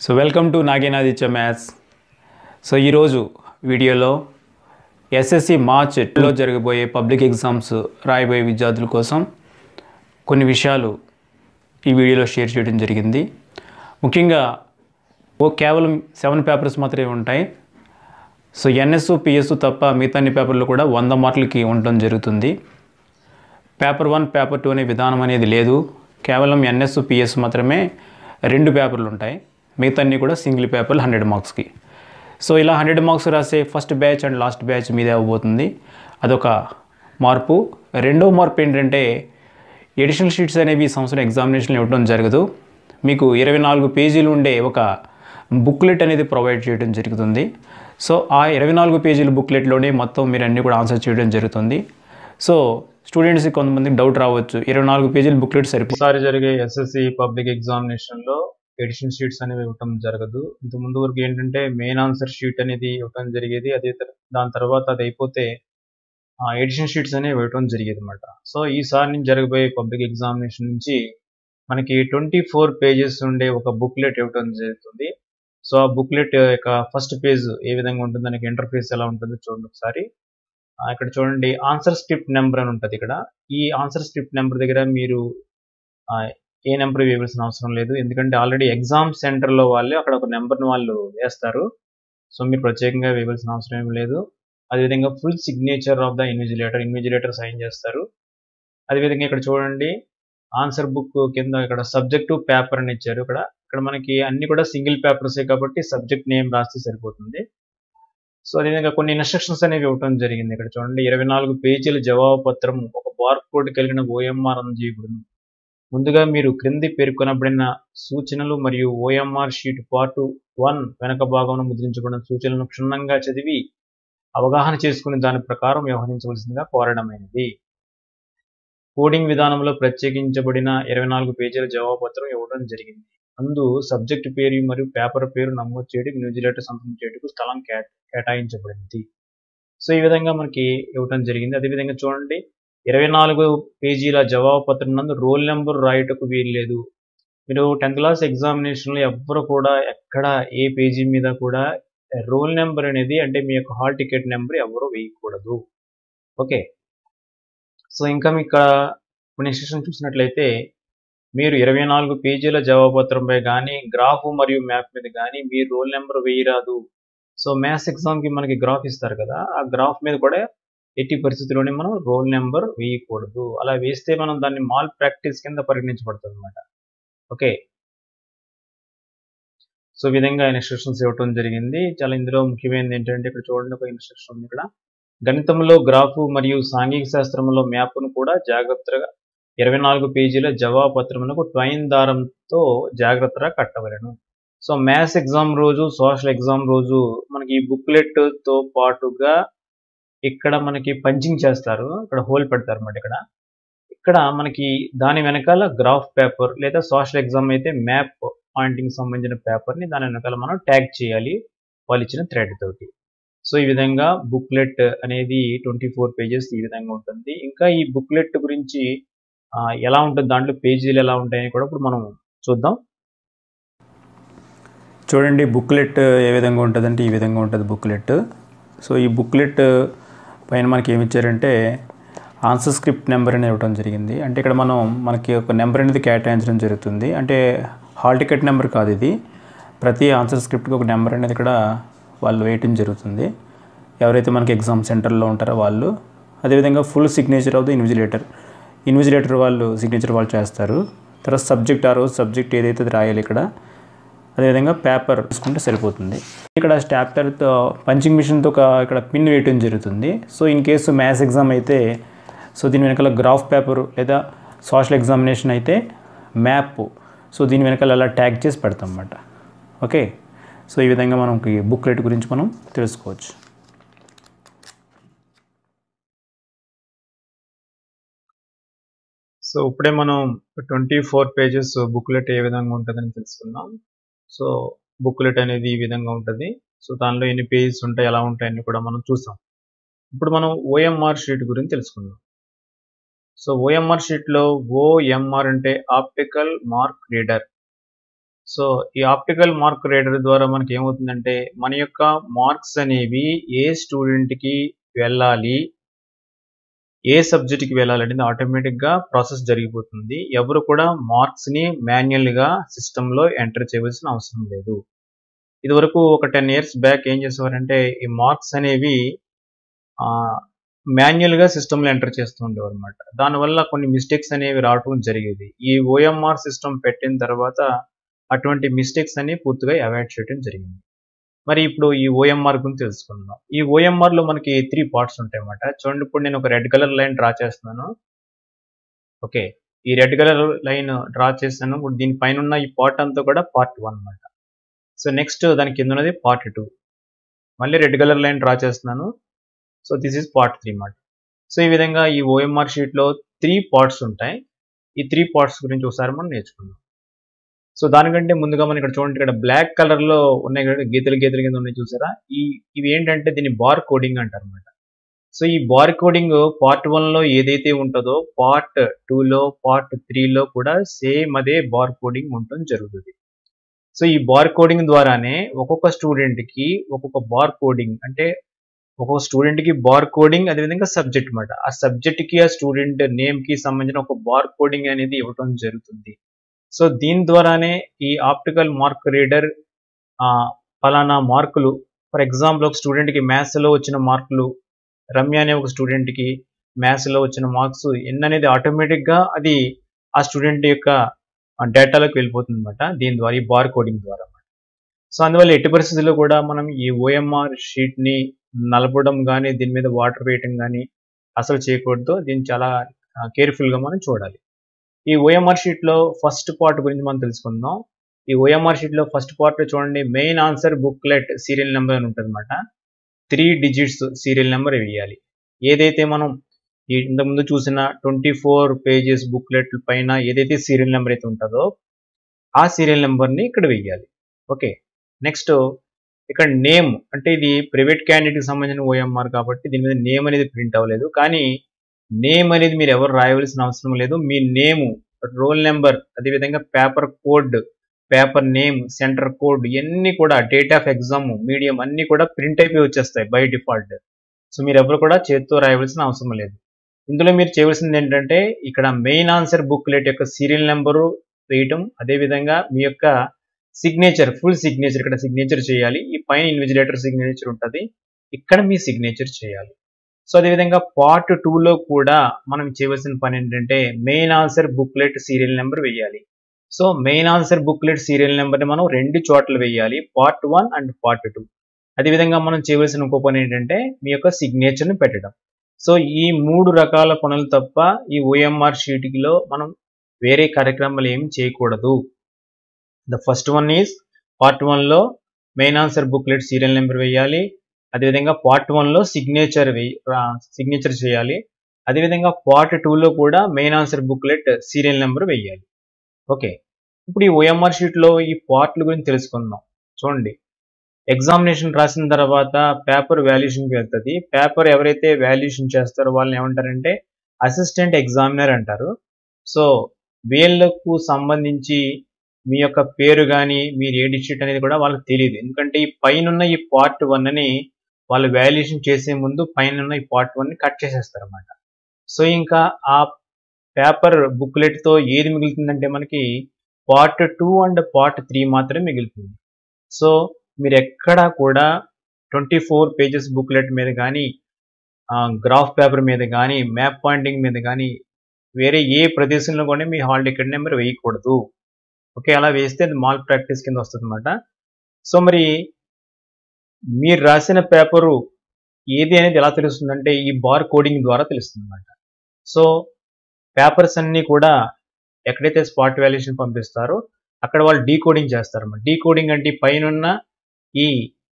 So welcome to Nagenaditya maths. So ఈరోజు వీడియోలో SSC మార్చ్లో జరగబోయే పబ్లిక్ ఎగ్జామ్స్ రాయబోయే విద్యార్థుల కోసం కొన్ని విషయాలు ఈ వీడియోలో షేర్ చేయడం జరిగింది. ముఖ్యంగా కేవలం 7 పేపర్స్ మాత్రమే ఉంటాయి. సో ఎన్ఎస్ పిఎస్ తప్ప మిగతా అన్ని పేపర్లు కూడా 100 మార్కులకి ఉండడం జరుగుతుంది. పేపర్ 1 పేపర్ 2 అనే విధానం అనేది లేదు. కేవలం ఎన్ఎస్ పిఎస్ మాత్రమే 2 పేపర్లు ఉంటాయి. మిగతా అన్నీ కూడా సింగిల్ పేపర్లు 100 మార్క్స్కి. సో ఇలా 100 మార్క్స్ రాసే first batch and last batch మీదే అవ్వబోతుంది. అదొక మార్పు. రెండో మార్పు ఏంటంటే ఎడిషనల్ షీట్స్ అనేవి ఈ సంవత్సరం ఎగ్జామినేషన్లు ఇవ్వడం జరగదు. మీకు 24 పేజీలు ఉండే ఒక బుక్లెట్ అనేది ప్రొవైడ్ చేయడం జరుగుతుంది. సో ఆ 24 పేజీల బుక్లెట్లోనే మొత్తం మీరు అన్నీ కూడా ఆన్సర్ చేయడం జరుగుతుంది. సో స్టూడెంట్స్కి కొంతమందికి డౌట్ రావచ్చు, 24 పేజీల బుక్లెట్ సరిపోతారు. జరిగే ఎస్ఎస్సి పబ్లిక్ ఎగ్జామినేషన్లో ఎడిషన్ షీట్స్ అనేవి ఇవ్వటం జరగదు. ఇంతకుముందు వరకు ఏంటంటే మెయిన్ ఆన్సర్ షీట్ అనేది ఇవ్వటం జరిగేది. దాని తర్వాత అది అయిపోతే ఎడిషన్ షీట్స్ అనేవి ఇవ్వటం జరిగేది అనమాట. సో ఈసారి నుంచి జరగబోయే పబ్లిక్ ఎగ్జామినేషన్ నుంచి మనకి 24 పేజెస్ ఉండే ఒక బుక్లెట్ ఇవ్వటం జరుగుతుంది. సో ఆ బుక్లెట్ యొక్క ఫస్ట్ పేజ్ ఏ విధంగా ఉంటుంది, దానికి ఇంటర్ఫేస్ ఎలా ఉంటుందో చూడండి ఒకసారి. ఇక్కడ చూడండి, ఆన్సర్ స్క్రిప్ట్ నెంబర్ అని ఉంటుంది. ఇక్కడ ఈ ఆన్సర్ స్క్రిప్ట్ నెంబర్ దగ్గర మీరు ఏ నెంబర్ వేయవలసిన అవసరం లేదు, ఎందుకంటే ఆల్రెడీ ఎగ్జామ్ సెంటర్లో వాళ్ళే అక్కడ ఒక నెంబర్ని వాళ్ళు వేస్తారు. సో మీరు ప్రత్యేకంగా వేయవలసిన అవసరం ఏమి లేదు. అదేవిధంగా full signature of the invigilator sign చేస్తారు. అదేవిధంగా ఇక్కడ చూడండి, ఆన్సర్ బుక్ కింద ఇక్కడ సబ్జెక్టు పేపర్ అని ఇచ్చారు. ఇక్కడ మనకి అన్ని కూడా సింగిల్ పేపర్సే కాబట్టి సబ్జెక్ట్ నేమ్ రాస్తే సరిపోతుంది. సో అదేవిధంగా కొన్ని ఇన్స్ట్రక్షన్స్ అనేవి ఇవ్వడం జరిగింది. ఇక్కడ చూడండి, 24 పేజీల జవాబు పత్రం ఒక బార్ కోడ్ కలిగిన ఓఎంఆర్ అందజేయబడును. ముందుగా మీరు క్రింది పేర్కొనబడిన సూచనలు మరియు ఓఎంఆర్ షీట్ పార్ట్ 1 వెనక భాగంలో ముద్రించబడిన సూచనలను క్షుణ్ణంగా చదివి అవగాహన చేసుకుని దాని ప్రకారం వ్యవహరించవలసిందిగా కోరడమైనది. కోడింగ్ విధానంలో ప్రత్యేకించబడిన 24 పేజీల జవాబుపత్రం ఇవ్వడం జరిగింది. అందు సబ్జెక్ట్ పేరు మరియు పేపర్ పేరు నమోదు చేయడం, ఇన్విజిలేటర్ సంతకం చేయడానికి స్థలం కేటాయించబడింది. సో ఈ విధంగా మనకి ఇవ్వడం జరిగింది. అదేవిధంగా చూడండి, 24 పేజీల జవాబు పత్రం నందు రోల్ నెంబర్ రాయటకు వీల్లేదు. మీరు 10th క్లాస్ ఎగ్జామినేషన్లో ఎవ్వరు కూడా ఎక్కడ ఏ పేజీ మీద కూడా రోల్ నెంబర్ అనేది, అంటే మీ యొక్క హాల్ టికెట్ నెంబర్ ఎవరు వేయకూడదు. ఓకే. సో ఇంకా మీకు కొన్ని ఇన్స్ట్రక్షన్ చూసినట్లయితే, మీరు 24 పేజీల జవాబు పత్రంపై కానీ గ్రాఫ్ మరియు మ్యాప్ మీద కానీ మీరు రోల్ నెంబర్ వేయరాదు. సో మ్యాథ్స్ ఎగ్జామ్కి మనకి గ్రాఫ్ ఇస్తారు కదా, ఆ గ్రాఫ్ మీద కూడా ఎట్టి పరిస్థితుల్లోనే మనం రోల్ నెంబర్ వేయకూడదు. అలా వేస్తే మనం దాన్ని మాల్ ప్రాక్టీస్ కింద పరిగణించబడుతుంది అనమాట. ఓకే. సో ఈ విధంగా ఇన్స్ట్రక్షన్స్ ఇవ్వడం జరిగింది. చాలా ఇందులో ముఖ్యమైనది ఏంటంటే, ఇక్కడ చూడండి, ఒక ఇన్స్ట్రక్షన్ ఉంది. ఇక్కడ గణితంలో గ్రాఫ్ మరియు సాంఘిక శాస్త్రంలో మ్యాప్ను కూడా జాగ్రత్తగా 24 పేజీల జవాబు పత్రములకు ట్వైన్ దారంతో జాగ్రత్తగా కట్టవలను. సో మ్యాథ్స్ ఎగ్జామ్ రోజు, సోషల్ ఎగ్జామ్ రోజు మనకి ఈ బుక్లెట్తో పాటుగా ఇక్కడ మనకి పంచింగ్ చేస్తారు, ఇక్కడ హోల్ పెడతారు అన్నమాట. ఇక్కడ మనకి దాని వెనకాల గ్రాఫ్ పేపర్, లేదా సోషల్ ఎగ్జామ్ అయితే మ్యాప్ పాయింటింగ్ సంబంధించిన పేపర్ని దాని వెనకాల మనం ట్యాగ్ చేయాలి వాళ్ళు ఇచ్చిన థ్రెడ్ తోటి. సో ఈ విధంగా బుక్లెట్ అనేది 24 పేజెస్ ఈ విధంగా ఉంటుంది. ఇంకా ఈ బుక్లెట్ గురించి ఎలా ఉంటుంది, దాంట్లో పేజీలు ఎలా ఉంటాయని కూడా ఇప్పుడు మనం చూద్దాం. చూడండి, బుక్లెట్ ఏ విధంగా ఉంటుందంటే ఈ విధంగా ఉంటుంది బుక్లెట్. సో ఈ బుక్లెట్ పైన మనకి ఏమి ఇచ్చారంటే ఆన్సర్ స్క్రిప్ట్ నెంబర్ అనేది ఇవ్వడం జరిగింది. అంటే ఇక్కడ మనకి ఒక నెంబర్ అనేది కేటాయించడం జరుగుతుంది. అంటే హాల్ టికెట్ నెంబర్ కాదు ఇది, ప్రతి ఆన్సర్ స్క్రిప్ట్కి ఒక నెంబర్ అనేది ఇక్కడ వాళ్ళు వేయటం జరుగుతుంది, ఎవరైతే మనకి ఎగ్జామ్ సెంటర్లో ఉంటారో వాళ్ళు. అదేవిధంగా full signature of the invigilator వాళ్ళు సిగ్నేచర్ వాళ్ళు చేస్తారు. తర్వాత సబ్జెక్ట్, ఆ రోజు సబ్జెక్ట్ ఏదైతే అది రాయాలి ఇక్కడ. అదేవిధంగా పేపర్ తీసుకుంటే సరిపోతుంది. ఇక్కడ స్టాప్లర్తో పంచింగ్ మిషన్తో ఇక్కడ పిన్ వేయటం జరుగుతుంది. So in case maths exam అయితే సో దీని వెనకాల గ్రాఫ్ పేపరు, లేదా సోషల్ ఎగ్జామినేషన్ అయితే మ్యాప్, సో దీని వెనకాల అలా ట్యాగ్ చేసి పెడతాం అన్నమాట. ఓకే. సో ఈ విధంగా మనకి బుక్లెట్ గురించి మనం తెలుసుకోవచ్చు. సో ఇప్పుడే మనం 24 పేజెస్ బుక్లెట్ ఏ విధంగా ఉంటుందని తెలుసుకుందాం. సో బుక్లెట్ అనేది ఈ విధంగా ఉంటుంది. సో దానిలో ఎన్ని పేజెస్ ఉంటాయి, ఎలా ఉంటాయని కూడా మనం చూసాం. ఇప్పుడు మనం ఓఎంఆర్ షీట్ గురించి తెలుసుకుందాం. సో ఓఎంఆర్ షీట్లో ఓఎంఆర్ అంటే ఆప్టికల్ మార్క్ రీడర్. సో ఈ ఆప్టికల్ మార్క్ రీడర్ ద్వారా మనకి ఏమవుతుందంటే మన యొక్క మార్క్స్ అనేవి ఏ స్టూడెంట్కి వెళ్ళాలి, ఏ సబ్జెక్ట్కి వెళ్ళాలనేది ఆటోమేటిక్గా ప్రాసెస్ జరిగిపోతుంది. ఎవరు కూడా మార్క్స్ని మాన్యువల్గా సిస్టంలో ఎంటర్ చేయవలసిన అవసరం లేదు. ఇదివరకు ఒక 10 years బ్యాక్ ఏం చేసేవారంటే ఈ మార్క్స్ అనేవి మాన్యువల్గా సిస్టంలో ఎంటర్ చేస్తూ ఉండేవారు అనమాట. దానివల్ల కొన్ని మిస్టేక్స్ అనేవి రావటం జరిగేది. ఈ ఓఎంఆర్ సిస్టమ్ పెట్టిన తర్వాత అటువంటి మిస్టేక్స్ అన్ని పూర్తిగా అవాయిడ్ చేయడం జరిగింది. మరి ఇప్పుడు ఈ ఓఎంఆర్ గురించి తెలుసుకుందాం. ఈ ఓఎంఆర్లో మనకి 3 పార్ట్స్ ఉంటాయి అన్నమాట. చూడండి, ఇప్పుడు నేను ఒక రెడ్ కలర్ లైన్ డ్రా చేస్తున్నాను. ఓకే, ఈ రెడ్ కలర్ లైన్ డ్రా చేశాను. ఇప్పుడు దీనిపైన ఉన్న ఈ పార్ట్ అంతా కూడా పార్ట్ 1 అన్నమాట. సో నెక్స్ట్ దాని కింద ఉన్నది పార్ట్ 2. మళ్ళీ రెడ్ కలర్ లైన్ డ్రా చేస్తున్నాను. సో దిస్ ఈజ్ పార్ట్ 3 అన్నమాట. సో ఈ విధంగా ఈ ఓఎంఆర్ షీట్లో 3 పార్ట్స్ ఉంటాయి. ఈ 3 పార్ట్స్ గురించి ఒకసారి మనం నేర్చుకుందాం. సో దానికంటే ముందుగా మనం ఇక్కడ చూడండి, ఇక్కడ బ్లాక్ కలర్లో ఉన్నాయి కదా, గీతలు గీతలు కింద ఉన్నాయి చూసారా, ఇవి ఏంటంటే దీన్ని బార్ కోడింగ్ అంటారు అనమాట. సో ఈ బార్ కోడింగ్ పార్ట్ 1లో ఏదైతే ఉంటుందో పార్ట్ 2లో పార్ట్ 3లో కూడా సేమ్ అదే బార్ కోడింగ్ ఉండటం జరుగుతుంది. సో ఈ బార్ కోడింగ్ ద్వారానే ఒక్కొక్క స్టూడెంట్కి ఒక్కొక్క బార్ కోడింగ్, అంటే ఒక్కొక్క స్టూడెంట్కి బార్ కోడింగ్, అదేవిధంగా సబ్జెక్ట్ అనమాట. ఆ సబ్జెక్ట్కి ఆ స్టూడెంట్ నేమ్కి సంబంధించిన ఒక బార్ కోడింగ్ అనేది ఇవ్వటం జరుగుతుంది. సో దీని ద్వారానే ఈ ఆప్టికల్ మార్క్ రీడర్ ఫలానా మార్కులు, ఫర్ ఎగ్జాంపుల్ ఒక స్టూడెంట్కి మ్యాథ్స్లో వచ్చిన మార్కులు, రమ్య అనే ఒక స్టూడెంట్కి మ్యాథ్స్లో వచ్చిన మార్క్స్ ఎన్ అనేది ఆటోమేటిక్గా అది ఆ స్టూడెంట్ యొక్క డేటాలోకి వెళ్ళిపోతుంది అనమాట, దీని ద్వారా, ఈ బార్ కోడింగ్ ద్వారా. సో అందువల్ల ఎట్టి పరిస్థితుల్లో కూడా మనం ఈ ఓఎంఆర్ షీట్ని నలపడం కానీ, దీని మీద వాటర్ వేయటం కానీ అసలు చేయకూడదు. దీన్ని చాలా కేర్ఫుల్గా మనం చూడాలి. ఈ ఓఎంఆర్ షీట్లో ఫస్ట్ పార్ట్ గురించి మనం తెలుసుకుందాం. ఈ ఓఎంఆర్ షీట్లో ఫస్ట్ పార్ట్లో చూడండి, main answer booklet serial number అని ఉంటుంది అనమాట. 3 digits సీరియల్ నెంబర్ వేయాలి. ఏదైతే మనం ఇంతకుముందు చూసిన 24 pages బుక్లెట్ పైన ఏదైతే సీరియల్ నెంబర్ అయితే ఉంటుందో ఆ సీరియల్ నెంబర్ని ఇక్కడ వేయాలి. ఓకే, నెక్స్ట్ ఇక్కడ నేమ్, అంటే ఇది ప్రైవేట్ క్యాండిడేట్కి సంబంధించిన ఓఎంఆర్ కాబట్టి దీని మీద నేమ్ అనేది ప్రింట్ అవ్వలేదు. కానీ నేమ్ అనేది మీరు ఎవరు రాయవలసిన అవసరం లేదు. మీ నేము, రోల్ నెంబర్, అదేవిధంగా paper code, paper name, centre code ఇవన్నీ కూడా, డేట్ ఆఫ్ ఎగ్జామ్, మీడియం అన్నీ కూడా ప్రింట్ అయిపోయి వచ్చేస్తాయి బై డిఫాల్ట్. సో మీరు ఎవరు కూడా చేతితో రాయవలసిన అవసరం లేదు. ఇందులో మీరు చేయవలసింది ఏంటంటే ఇక్కడ మెయిన్ ఆన్సర్ బుక్లెట్ యొక్క సీరియల్ నెంబరు వేయటం, అదేవిధంగా మీ యొక్క సిగ్నేచర్, ఫుల్ సిగ్నేచర్ ఇక్కడ సిగ్నేచర్ చేయాలి. ఈ పైన ఇన్విజిలేటర్ సిగ్నేచర్ ఉంటుంది, ఇక్కడ మీ సిగ్నేచర్ చేయాలి. సో అదేవిధంగా పార్ట్ 2లో కూడా మనం చేయవలసిన పని ఏంటంటే main answer booklet serial number వేయాలి. So main answer booklet serial నెంబర్ని మనం 2 చోట్ల వేయాలి, పార్ట్ 1 అండ్ పార్ట్ 2. అదేవిధంగా మనం చేయవలసిన ఇంకో పని ఏంటంటే మీ యొక్క సిగ్నేచర్ని పెట్టడం. సో ఈ 3 రకాల పనులు తప్ప ఈ ఓఎంఆర్ షీట్లో మనం వేరే కార్యక్రమాలు ఏమి చేయకూడదు. The first one is part 1లో main answer booklet serial number వేయాలి. అదేవిధంగా పార్ట్ 1లో సిగ్నేచర్ చేయాలి. అదేవిధంగా పార్ట్ 2లో కూడా main answer booklet serial number వేయాలి. ఓకే, ఇప్పుడు ఈ ఓఎంఆర్ షీట్లో ఈ పార్ట్ల గురించి తెలుసుకుందాం. చూడండి, ఎగ్జామినేషన్ రాసిన తర్వాత పేపర్ వాల్యుయేషన్కి వెళ్తుంది. పేపర్ ఎవరైతే వాల్యుయేషన్ చేస్తారో వాళ్ళని ఏమంటారంటే అసిస్టెంట్ ఎగ్జామినర్ అంటారు. సో వీళ్ళకు సంబంధించి మీ యొక్క పేరు కానీ మీరు ఏ డిస్ట్రిక్ట్ అనేది కూడా వాళ్ళకి తెలియదు. ఎందుకంటే ఈ పైన ఈ పార్ట్ 1ని వాళ్ళు వాల్యుయేషన్ చేసే ముందు పైన ఈ పార్ట్ 1ని కట్ చేసేస్తారు అన్నమాట. సో ఇంకా ఆ పేపర్ బుక్లెట్తో ఏది మిగులుతుందంటే మనకి పార్ట్ 2 అండ్ పార్ట్ 3 మాత్రమే మిగులుతుంది. సో మీరు ఎక్కడా కూడా 24 pages బుక్లెట్ మీద కానీ, గ్రాఫ్ పేపర్ మీద కానీ, మ్యాప్ పాయింటింగ్ మీద కానీ వేరే ఏ ప్రదేశంలో కూడా మీ హాల్ టికెట్ నెంబర్ వేయకూడదు. ఓకే, అలా వేస్తే అది మాల్ ప్రాక్టీస్ కింద వస్తుంది అన్నమాట. సో మరి మీరు రాసిన పేపరు ఏది అనేది ఎలా తెలుస్తుందంటే ఈ బార్ కోడింగ్ ద్వారా తెలుస్తుంది అన్నమాట. సో పేపర్స్ అన్నీ కూడా ఎక్కడైతే స్పాట్ వాల్యుయేషన్ పంపిస్తారో అక్కడ వాళ్ళు డీకోడింగ్ చేస్తారు అన్నమాట. డీకోడింగ్ అంటే పైన ఈ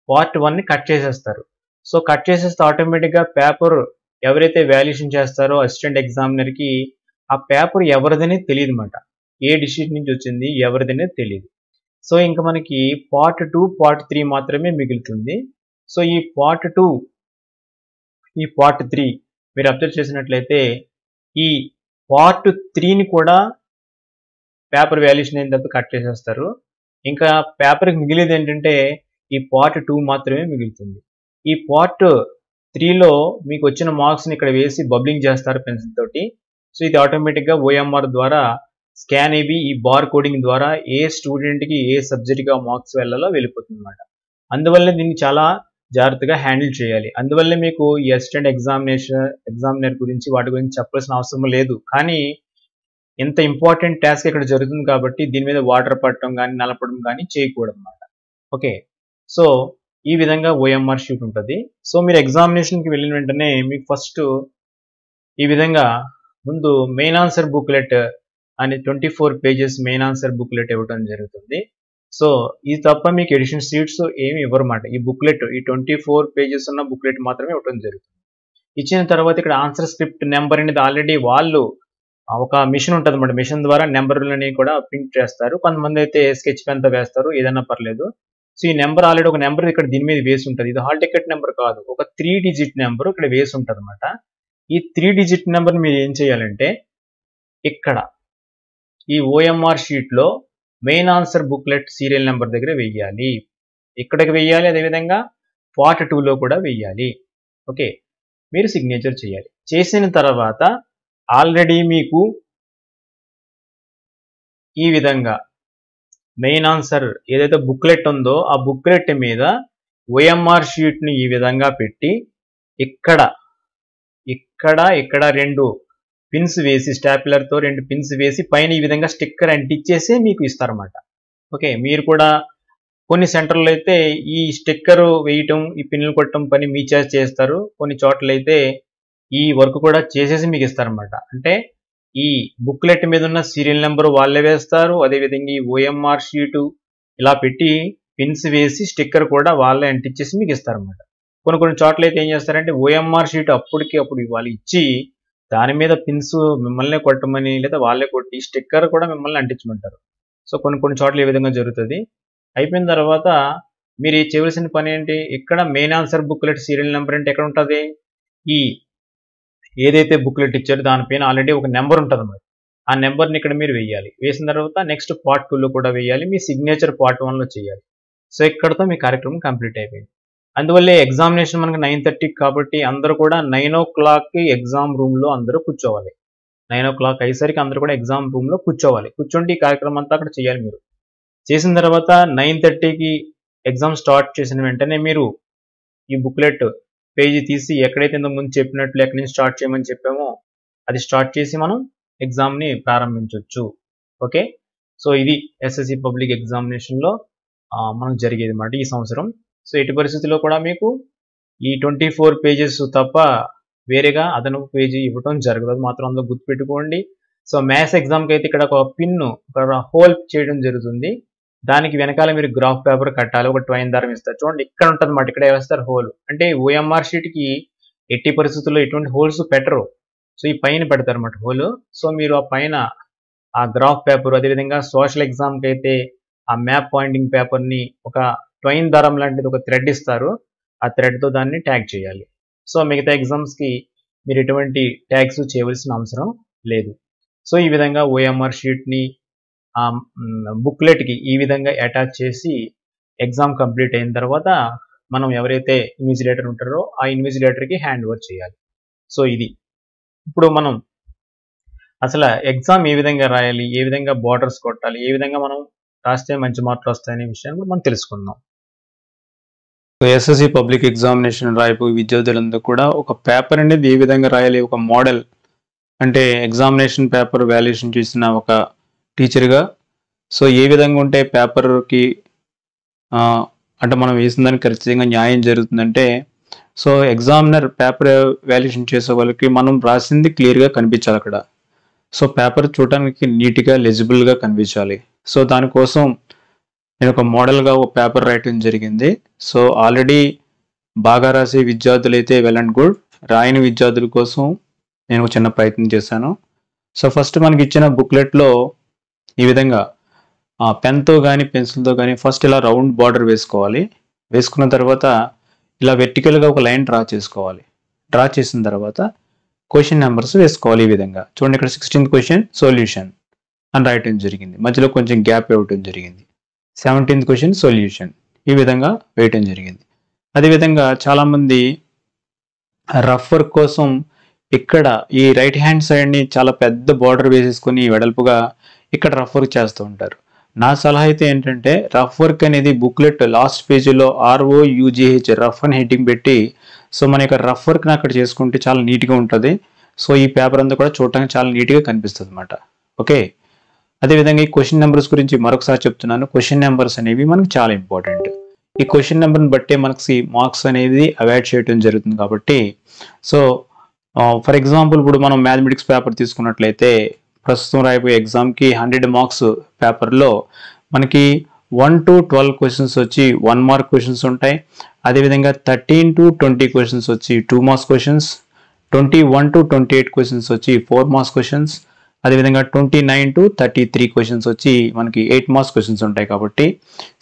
పార్ట్ 1ని కట్ చేసేస్తారు. సో కట్ చేసేస్తే ఆటోమేటిక్గా పేపర్ ఎవరైతే వాల్యుయేషన్ చేస్తారో అసిస్టెంట్ ఎగ్జామినర్కి ఆ పేపర్ ఎవరిదని తెలియదు అన్నమాట. ఏ డిస్ట్రిక్ట్ నుంచి వచ్చింది ఎవరిదనే తెలియదు. సో ఇంకా మనకి పార్ట్ 2 పార్ట్ 3 మాత్రమే మిగులుతుంది. సో ఈ పార్ట్ 2 ఈ పార్ట్ 3 మీరు అబ్జర్వ్ చేసినట్లయితే ఈ పార్ట్ 3ని కూడా పేపర్ వాల్యుయేషన్ అయిన తర్వాత కట్ చేసేస్తారు. ఇంకా పేపర్కి మిగిలేది ఏంటంటే ఈ పార్ట్ 2 మాత్రమే మిగులుతుంది. ఈ పార్ట్ 3లో మీకు వచ్చిన మార్క్స్ని ఇక్కడ వేసి బబ్లింగ్ చేస్తారు పెన్సిల్ తోటి. సో ఇది ఆటోమేటిక్గా ఓఎంఆర్ ద్వారా స్కాన్ అయ్యి ఈ బార్ కోడింగ్ ద్వారా ఏ స్టూడెంట్కి ఏ సబ్జెక్ట్గా మార్క్స్ వెళ్ళాలో వెళ్ళిపోతుంది అనమాట. అందువల్ల దీన్ని చాలా జాగ్రత్తగా హ్యాండిల్ చేయాలి. అందువల్లే మీకు ఈ అసిస్టెంట్ ఎగ్జామినర్ గురించి వాటి గురించి చెప్పాల్సిన అవసరం లేదు. కానీ ఎంత ఇంపార్టెంట్ టాస్క్ ఇక్కడ జరుగుతుంది కాబట్టి దీని మీద వాటర్ పట్టడం కానీ నలపడం కానీ చేయకూడదు అనమాట. ఓకే, సో ఈ విధంగా ఓఎంఆర్ షీట్ ఉంటుంది. సో మీరు ఎగ్జామినేషన్కి వెళ్ళిన వెంటనే మీకు ఫస్ట్ ఈ విధంగా ముందు మెయిన్ ఆన్సర్ బుక్లెట్ అని 24 పేజెస్ మెయిన్ ఆన్సర్ బుక్లెట్ ఇవ్వడం జరుగుతుంది. సో ఇది తప్ప మీకు ఎడిషన్ షీట్స్ ఏమి ఇవ్వరన్నమాట. ఈ బుక్లెట్ ఈ 24 పేజెస్ ఉన్న బుక్లెట్ మాత్రమే ఇవ్వడం జరుగుతుంది. ఇచ్చిన తర్వాత ఇక్కడ ఆన్సర్ స్క్రిప్ట్ నెంబర్ అనేది ఆల్రెడీ వాళ్ళు ఒక మిషన్ ఉంటుంది అన్నమాట. మిషన్ ద్వారా నెంబర్లని కూడా ప్రింట్ చేస్తారు. కొంతమంది అయితే స్కెచ్ పెన్తో వేస్తారు, ఏదైనా పర్లేదు. సో ఈ నెంబర్ ఆల్రెడీ ఒక నెంబర్ ఇక్కడ దీని మీద వేసి ఉంటుంది. ఇది హాల్ టికెట్ నెంబర్ కాదు, ఒక 3 డిజిట్ నెంబర్ ఇక్కడ వేసి ఉంటుంది అనమాట. ఈ 3 డిజిట్ నెంబర్ మీరు ఏం చేయాలంటే ఇక్కడ ఈ ఓఎంఆర్ షీట్లో main answer booklet serial number దగ్గర వెయ్యాలి, ఇక్కడికి వెయ్యాలి, అదేవిధంగా పార్ట్ 2లో కూడా వెయ్యాలి. ఓకే, మీరు సిగ్నేచర్ చేయాలి. చేసిన తర్వాత ఆల్రెడీ మీకు ఈ విధంగా మెయిన్ ఆన్సర్ ఏదైతే బుక్లెట్ ఉందో ఆ బుక్లెట్ మీద ఓఎంఆర్ షీట్ని ఈ విధంగా పెట్టి ఇక్కడ ఇక్కడ ఇక్కడ 2 పిన్స్ వేసి స్టాప్లర్తో 2 పిన్స్ వేసి పైన ఈ విధంగా స్టిక్కర్ అంటించేసి మీకు ఇస్తారన్నమాట. ఓకే, మీరు కూడా కొన్ని సెంటర్లో అయితే ఈ స్టిక్కర్ వేయటం ఈ పిన్నులు కొట్టడం పని మీ చేస్తారు. కొన్ని చోట్ల అయితే ఈ వర్క్ కూడా చేసేసి మీకు ఇస్తారన్నమాట. అంటే ఈ బుక్లెట్ మీద ఉన్న సీరియల్ నెంబర్ వాళ్ళే వేస్తారు, అదేవిధంగా ఈ ఓఎంఆర్ షీటు ఇలా పెట్టి పిన్స్ వేసి స్టిక్కర్ కూడా వాళ్ళే అంటించేసి మీకు ఇస్తారన్నమాట. కొన్ని చోట్ల అయితే ఏం చేస్తారంటే ఓఎంఆర్ షీట్ అప్పుడు వాళ్ళు ఇచ్చి దాని మీద పిన్స్ మిమ్మల్ని కొట్టమని లేదా వాళ్ళే కొట్టి స్టిక్కర్ కూడా మిమ్మల్ని అంటించమంటారు. సో కొన్ని చోట్ల ఈ విధంగా జరుగుతుంది. అయిపోయిన తర్వాత మీరు చేయవలసిన పని ఏంటి, ఇక్కడ main answer booklet serial number అంటే ఎక్కడ ఉంటుంది, ఈ ఏదైతే బుక్లెట్ ఇచ్చారో దానిపైన ఆల్రెడీ ఒక నెంబర్ ఉంటుంది అన్నమాట. ఆ నెంబర్ని ఇక్కడ మీరు వేయాలి. వేసిన తర్వాత నెక్స్ట్ పార్ట్ 2లో కూడా వేయాలి, మీ సిగ్నేచర్ పార్ట్ 1లో చేయాలి. సో ఇక్కడతో మీ కార్యక్రమం కంప్లీట్ అయిపోయింది. అందువల్లే ఎగ్జామినేషన్ మనకి 9:30 కాబట్టి అందరూ కూడా 9 o'clockకి ఎగ్జామ్ రూమ్లో అందరూ కూర్చోవాలి. 9 o'clock అయ్యేసరికి అందరూ కూడా ఎగ్జామ్ రూమ్లో కూర్చోవాలి. కూర్చోండి ఈ కార్యక్రమం అంతా అక్కడ చేయాలి. మీరు చేసిన తర్వాత 9:30కి ఎగ్జామ్ స్టార్ట్ చేసిన వెంటనే మీరు ఈ బుక్లెట్ పేజీ తీసి ఎక్కడైతే ఇంతకు ముందు చెప్పినట్లు ఎక్కడి నుంచి స్టార్ట్ చేయమని చెప్పామో అది స్టార్ట్ చేసి మనం ఎగ్జామ్ని ప్రారంభించవచ్చు. ఓకే, సో ఇది ఎస్ఎస్సి పబ్లిక్ ఎగ్జామినేషన్లో మనకు జరిగేది అన్నమాట ఈ సంవత్సరం. సో ఎట్టి పరిస్థితుల్లో కూడా మీకు ఈ 24 పేజెస్ తప్ప వేరేగా అదనపు పేజీ ఇవ్వడం జరగదు, అది మాత్రం అందులో గుర్తుపెట్టుకోండి. సో మ్యాథ్స్ ఎగ్జామ్కి అయితే ఇక్కడ ఒక పిన్ను ఒక హోల్ చేయడం జరుగుతుంది. దానికి వెనకాల మీరు గ్రాఫ్ పేపర్ కట్టాలి, ఒక ట్వైన్ దారం ఇస్తారు చూడండి, ఇక్కడ ఉంటుంది అన్నమాట, ఇక్కడ వేస్తారు హోల్. అంటే ఓఎంఆర్ షీట్కి ఎట్టి పరిస్థితుల్లో ఎటువంటి హోల్స్ పెట్టరు, సో ఈ పైన పెడతారు అన్నమాట హోల్. సో మీరు ఆ పైన ఆ గ్రాఫ్ పేపర్, అదేవిధంగా సోషల్ ఎగ్జామ్కి అయితే ఆ మ్యాప్ పాయింటింగ్ పేపర్ని ఒక ట్వైన్ దారం లాంటిది ఒక థ్రెడ్ ఇస్తారు, ఆ థ్రెడ్తో దాన్ని ట్యాగ్ చేయాలి. సో మిగతా ఎగ్జామ్స్కి మీరు ఎటువంటి ట్యాగ్స్ చేయవలసిన అవసరం లేదు. సో ఈ విధంగా ఓఎంఆర్ షీట్ని బుక్లెట్కి ఈ విధంగా అటాచ్ చేసి ఎగ్జామ్ కంప్లీట్ అయిన తర్వాత మనం ఎవరైతే ఇన్విజిలేటర్ ఉంటారో ఆ ఇన్విజిలేటర్కి హ్యాండ్ ఓవర్ చేయాలి. సో ఇది ఇప్పుడు మనం అసలు ఎగ్జామ్ ఏ విధంగా రాయాలి, ఏ విధంగా బార్డర్స్ కొట్టాలి, ఏ విధంగా మనం రాస్తే మంచి మార్కులు వస్తాయనే విషయాన్ని మనం తెలుసుకుందాం. ఎస్ఎస్సి పబ్లిక్ ఎగ్జామినేషన్ రాయబోయే విద్యార్థులందరూ కూడా ఒక పేపర్ అనేది ఏ విధంగా రాయాలి, ఒక మోడల్ అంటే ఎగ్జామినేషన్ పేపర్ వాల్యుయేషన్ చేసిన ఒక టీచర్గా సో ఏ విధంగా ఉంటే పేపర్కి అంటే మనం వేసిన దానికి ఖచ్చితంగా న్యాయం జరుగుతుందంటే సో ఎగ్జామినర్ పేపర్ వాల్యుయేషన్ చేసే వాళ్ళకి మనం రాసింది క్లియర్గా కనిపించాలి అక్కడ. సో పేపర్ చూడటానికి నీట్గా లెజిబుల్గా కనిపించాలి. సో దానికోసం నేను ఒక మోడల్గా ఒక పేపర్ రాయటం జరిగింది. సో ఆల్రెడీ బాగా రాసే విద్యార్థులు అయితే వెల్ అండ్ గుడ్, రాయని విద్యార్థుల కోసం నేను ఒక చిన్న ప్రయత్నం చేశాను. సో ఫస్ట్ మనకి ఇచ్చిన బుక్లెట్లో ఈ విధంగా పెన్తో కానీ పెన్సిల్తో కానీ ఫస్ట్ ఇలా రౌండ్ బార్డర్ వేసుకోవాలి. వేసుకున్న తర్వాత ఇలా వెర్టికల్గా ఒక లైన్ డ్రా చేసుకోవాలి. డ్రా చేసిన తర్వాత క్వశ్చన్ నెంబర్స్ వేసుకోవాలి. ఈ విధంగా చూడండి, ఇక్కడ 16th క్వశ్చన్ సొల్యూషన్ అని రాయటం జరిగింది, మధ్యలో కొంచెం గ్యాప్ ఇవ్వటం జరిగింది. 17th question solution. ఈ విధంగా వేయటం జరిగింది. అదేవిధంగా చాలామంది రఫ్ వర్క్ కోసం ఇక్కడ ఈ రైట్ హ్యాండ్ సైడ్ని చాలా పెద్ద బార్డర్ వేసేసుకొని వెడల్పుగా ఇక్కడ రఫ్ వర్క్ చేస్తూ ఉంటారు. నా సలహా అయితే ఏంటంటే రఫ్ వర్క్ అనేది బుక్లెట్ లాస్ట్ పేజీలో ROUGH రఫ్ అని హెడ్డింగ్ పెట్టి సో మన యొక్క రఫ్ వర్క్ని అక్కడ చేసుకుంటే చాలా నీట్గా ఉంటుంది. సో ఈ పేపర్ అంతా కూడా చూడటానికి చాలా నీట్గా కనిపిస్తుంది అన్నమాట. ఓకే, అదేవిధంగా ఈ క్వశ్చన్ నెంబర్స్ గురించి మరొకసారి చెప్తున్నాను. క్వశ్చన్ నెంబర్స్ అనేవి మనకు చాలా ఇంపార్టెంట్. ఈ క్వశ్చన్ నెంబర్ని బట్టే మనకి మార్క్స్ అనేది అవాయిడ్ చేయడం జరుగుతుంది. కాబట్టి సో ఫర్ ఎగ్జాంపుల్ ఇప్పుడు మనం మ్యాథమెటిక్స్ పేపర్ తీసుకున్నట్లయితే ప్రస్తుతం రాయిపోయే ఎగ్జామ్కి 100 మార్క్స్ పేపర్లో మనకి 1 to 12 క్వశ్చన్స్ వచ్చి 1 మార్క్ క్వశ్చన్స్ ఉంటాయి. అదేవిధంగా 13 to 20 క్వశ్చన్స్ వచ్చి 2 మార్క్స్ క్వశ్చన్స్, 21 to 28 క్వశ్చన్స్ వచ్చి 4 మార్క్స్ క్వశ్చన్స్, అదేవిధంగా 29 to 33 క్వశ్చన్స్ వచ్చి మనకి 8 మార్క్స్ క్వశ్చన్స్ ఉంటాయి. కాబట్టి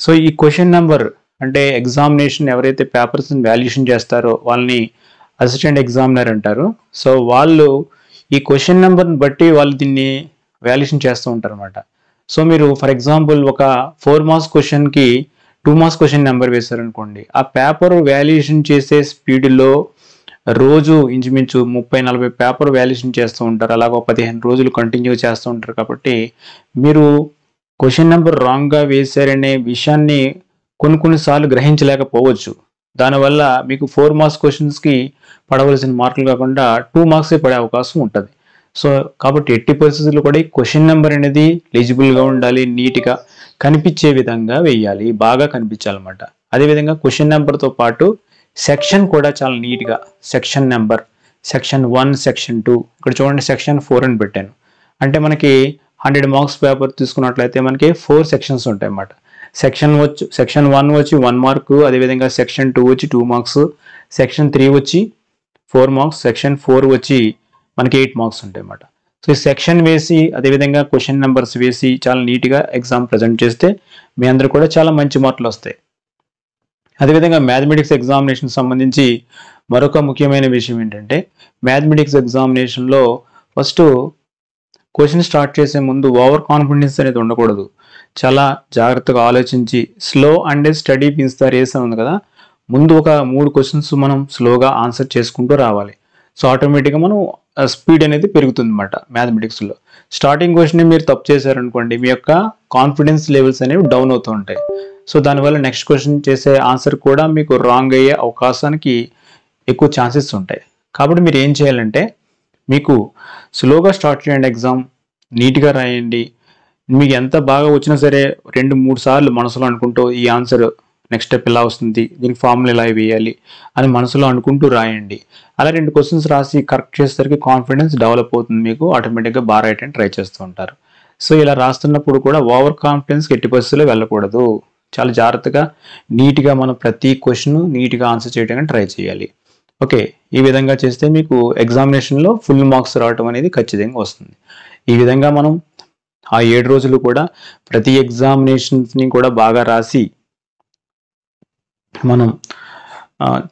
సో ఈ క్వశ్చన్ నెంబర్ అంటే ఎగ్జామినేషన్ ఎవరైతే పేపర్స్ని వాల్యుయేషన్ చేస్తారో వాళ్ళని అసిస్టెంట్ ఎగ్జామినర్ అంటారు. సో వాళ్ళు ఈ క్వశ్చన్ నెంబర్ని బట్టి వాళ్ళు దీన్ని వాల్యుయేషన్ చేస్తూ ఉంటారు అనమాట. సో మీరు ఫర్ ఎగ్జాంపుల్ ఒక 4 మార్క్స్ క్వశ్చన్కి 2 మార్క్స్ క్వశ్చన్ నెంబర్ వేశారనుకోండి, ఆ పేపర్ వాల్యుయేషన్ చేసే స్పీడ్లో రోజు ఇంచుమించు 30-40 పేపర్ వాల్యుయేషన్ చేస్తూ ఉంటారు. అలాగ 15 రోజులు కంటిన్యూ చేస్తూ ఉంటారు. కాబట్టి మీరు క్వశ్చన్ నెంబర్ రాంగ్గా వేశారనే విషయాన్ని కొన్నిసార్లు గ్రహించలేకపోవచ్చు. దానివల్ల మీకు 4 మార్క్స్ క్వశ్చన్స్కి పడవలసిన మార్కులు కాకుండా 2 మార్క్సే పడే అవకాశం ఉంటుంది. సో కాబట్టి ఎట్టి పరిస్థితుల్లో కూడా ఈ క్వశ్చన్ నెంబర్ అనేది లీజిబుల్గా ఉండాలి, నీట్గా కనిపించే విధంగా వేయాలి, బాగా కనిపించాలన్నమాట. అదేవిధంగా క్వశ్చన్ నెంబర్తో పాటు సెక్షన్ కూడా చాలా నీట్గా సెక్షన్ నెంబర్, సెక్షన్ 1, సెక్షన్ 2, ఇక్కడ చూడండి సెక్షన్ 4 అని పెట్టాను. అంటే మనకి 100 మార్క్స్ పేపర్ తీసుకున్నట్లయితే మనకి 4 సెక్షన్స్ ఉంటాయి అన్నమాట. సెక్షన్ 1 వచ్చి 1 మార్కు, అదేవిధంగా సెక్షన్ 2 వచ్చి 2 మార్క్స్, సెక్షన్ 3 వచ్చి 4 మార్క్స్, సెక్షన్ 4 వచ్చి మనకి 8 మార్క్స్ ఉంటాయి అన్నమాట. సో ఈ సెక్షన్ వేసి అదేవిధంగా క్వశ్చన్ నెంబర్స్ వేసి చాలా నీట్గా ఎగ్జామ్ ప్రజెంట్ చేస్తే మీ అందరూ కూడా చాలా మంచి మార్కులు వస్తాయి. అదేవిధంగా మ్యాథమెటిక్స్ ఎగ్జామినేషన్ సంబంధించి మరొక ముఖ్యమైన విషయం ఏంటంటే మ్యాథమెటిక్స్ ఎగ్జామినేషన్లో ఫస్ట్ క్వశ్చన్ స్టార్ట్ చేసే ముందు ఓవర్ కాన్ఫిడెన్స్ అనేది ఉండకూడదు. చాలా జాగ్రత్తగా ఆలోచించి slow and steady means the race అని ఉంది కదా, ముందు ఒక 3 క్వశ్చన్స్ మనం స్లోగా ఆన్సర్ చేసుకుంటూ రావాలి. సో ఆటోమేటిక్గా మనం స్పీడ్ అనేది పెరుగుతుంది అన్నమాట. మ్యాథమెటిక్స్లో స్టార్టింగ్ క్వశ్చన్ మీరు తప్పు చేశారనుకోండి, మీ యొక్క కాన్ఫిడెన్స్ లెవెల్స్ అనేవి డౌన్ అవుతూ ఉంటాయి. సో దానివల్ల నెక్స్ట్ క్వశ్చన్ చేసే ఆన్సర్ కూడా మీకు రాంగ్ అయ్యే అవకాశానికి ఎక్కువ ఛాన్సెస్ ఉంటాయి. కాబట్టి మీరు ఏం చేయాలంటే మీకు స్లోగా స్టార్ట్ చేయండి, ఎగ్జామ్ నీట్గా రాయండి. మీకు ఎంత బాగా వచ్చినా సరే 2-3 సార్లు మనసులో అనుకుంటూ ఈ ఆన్సర్ నెక్స్ట్ స్టెప్ ఇలా వస్తుంది, దీనికి ఫార్ములా ఇలా వేయాలి అని మనసులో అనుకుంటూ రాయండి. అలా 2 క్వశ్చన్స్ రాసి కరెక్ట్ చేసేసరికి కాన్ఫిడెన్స్ డెవలప్ అవుతుంది, మీకు ఆటోమేటిక్గా బాగా రాయటానికి ట్రై చేస్తూ ఉంటారు. సో ఇలా రాస్తున్నప్పుడు కూడా ఓవర్ కాన్ఫిడెన్స్ ఎట్టి పరిస్థితుల్లో వెళ్ళకూడదు. చాలా జాగ్రత్తగా నీట్గా మనం ప్రతి క్వశ్చన్ నీట్గా ఆన్సర్ చేయడానికి ట్రై చేయాలి. ఓకే, ఈ విధంగా చేస్తే మీకు ఎగ్జామినేషన్లో ఫుల్ మార్క్స్ రావడం అనేది ఖచ్చితంగా వస్తుంది. ఈ విధంగా మనం ఆ 7 రోజులు కూడా ప్రతి ఎగ్జామినేషన్స్ని కూడా బాగా రాసి మనం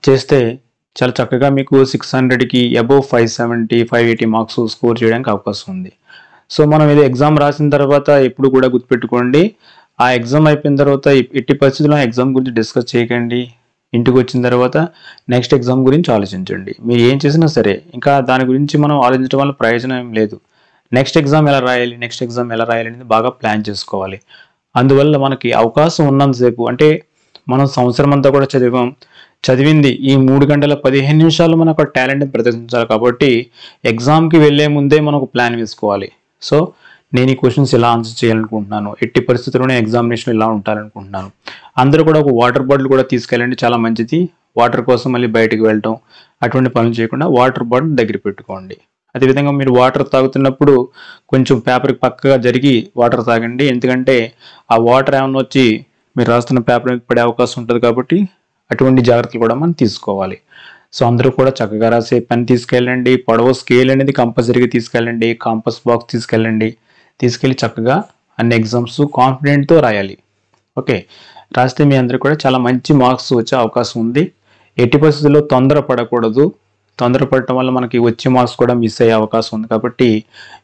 చేస్తే చాలా చక్కగా మీకు 600కి అబోవ్ 570, 580 మార్క్స్ స్కోర్ చేయడానికి అవకాశం ఉంది. సో మనం ఇది ఎగ్జామ్ రాసిన తర్వాత ఎప్పుడు కూడా గుర్తుపెట్టుకోండి, ఆ ఎగ్జామ్ అయిపోయిన తర్వాత ఎట్టి పరిస్థితుల్లో ఎగ్జామ్ గురించి డిస్కస్ చేయకండి. ఇంటికి వచ్చిన తర్వాత నెక్స్ట్ ఎగ్జామ్ గురించి ఆలోచించండి. మీరు ఏం చేసినా సరే ఇంకా దాని గురించి మనం ఆలోచించడం వల్ల ప్రయోజనం ఏం లేదు. నెక్స్ట్ ఎగ్జామ్ ఎలా రాయాలి, నెక్స్ట్ ఎగ్జామ్ ఎలా రాయాలి అనేది బాగా ప్లాన్ చేసుకోవాలి. అందువల్ల మనకి అవకాశం ఉన్నంతసేపు, అంటే మనం సంవత్సరం అంతా కూడా చదివింది ఈ 3 గంటల 15 నిమిషాలు మనం ఒక టాలెంట్ని ప్రదర్శించాలి. కాబట్టి ఎగ్జామ్కి వెళ్ళే ముందే మనం ఒక ప్లాన్ వేసుకోవాలి. సో నేను ఈ క్వశ్చన్స్ ఇలా ఆన్సర్ చేయాలనుకుంటున్నాను, ఎట్టి పరిస్థితుల్లోనే ఎగ్జామినేషన్ ఇలా ఉంటారనుకుంటున్నాను. అందరూ కూడా ఒక వాటర్ బాటిల్ కూడా తీసుకెళ్ళండి, చాలా మంచిది. వాటర్ కోసం మళ్ళీ బయటకు వెళ్ళటం అటువంటి పనులు చేయకుండా వాటర్ బాటిల్ దగ్గర పెట్టుకోండి. అదేవిధంగా మీరు వాటర్ తాగుతున్నప్పుడు కొంచెం పేపర్కి పక్కగా జరిగి వాటర్ తాగండి, ఎందుకంటే ఆ వాటర్ ఏమన్నా వచ్చి మీరు రాస్తున్న పేపర్ మీద పడే అవకాశం ఉంటుంది. కాబట్టి అటువంటి జాగ్రత్తలు కూడా మనం తీసుకోవాలి. సో అందరూ కూడా చక్కగా రాసే పెన్ తీసుకెళ్ళండి, పొడవు స్కేల్ అనేది కంపల్సరీగా తీసుకెళ్ళండి, కాంపస్ బాక్స్ తీసుకెళ్ళి చక్కగా అన్ని ఎగ్జామ్స్ కాన్ఫిడెంట్తో రాయాలి. ఓకే, రాస్తే మీ అందరూ కూడా చాలా మంచి మార్క్స్ వచ్చే అవకాశం ఉంది. ఎట్టి పరిస్థితుల్లో తొందర పడకూడదు, తొందరపడటం వల్ల మనకి వచ్చే మార్క్స్ కూడా మిస్ అయ్యే అవకాశం ఉంది. కాబట్టి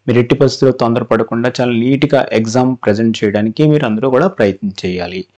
మీరు ఎట్టి పరిస్థితుల్లో తొందరపడకుండా చాలా నీట్‌గా ఎగ్జామ్ ప్రెజెంట్ చేయడానికి మీరు అందరూ కూడా ప్రయత్నం చేయాలి.